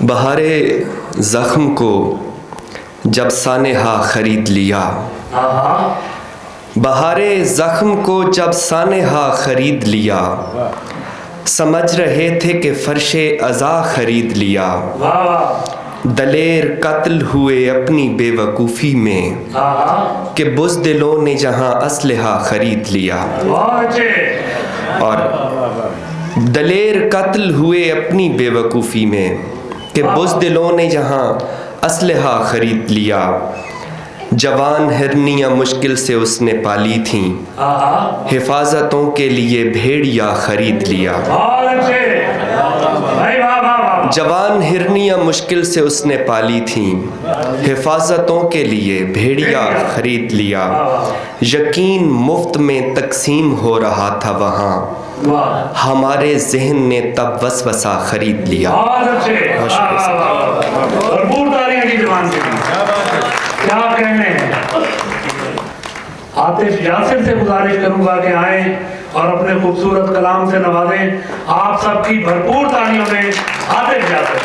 बहारे ज़ख्म को जब सानेहा ख़रीद लिया, बहारे ज़ख्म को जब सानेहा ख़रीद लिया, समझ रहे थे कि फ़र्शे अज़ा ख़रीद लिया। दलेर कत्ल हुए अपनी बेवकूफ़ी में कि बुज़दिलों ने जहाँ असलहा ख़रीद लिया। और दलेर कत्ल हुए अपनी बेवकूफ़ी में कि बुज़दिलों ने जहाँ असलहा ख़रीद लिया। जवान हिरनियाँ मुश्किल से उसने पाली थीं, हिफाजतों के लिए भेड़िया ख़रीद लिया। जवान हिरनियाँ मुश्किल से उसने पाली थीं, हिफाजतों के लिए भेड़िया ख़रीद लिया। यकीन मुफ्त में तकसीम हो रहा था वहाँ, हमारे जहन ने तब वसवसा ख़रीद लिया। क्या कहने हैं। आतिफ यासिर से गुजारिश करूंगा कि आए और अपने खूबसूरत कलाम से नवाजें। आप सबकी भरपूर तालियों में आतिफ यासिर।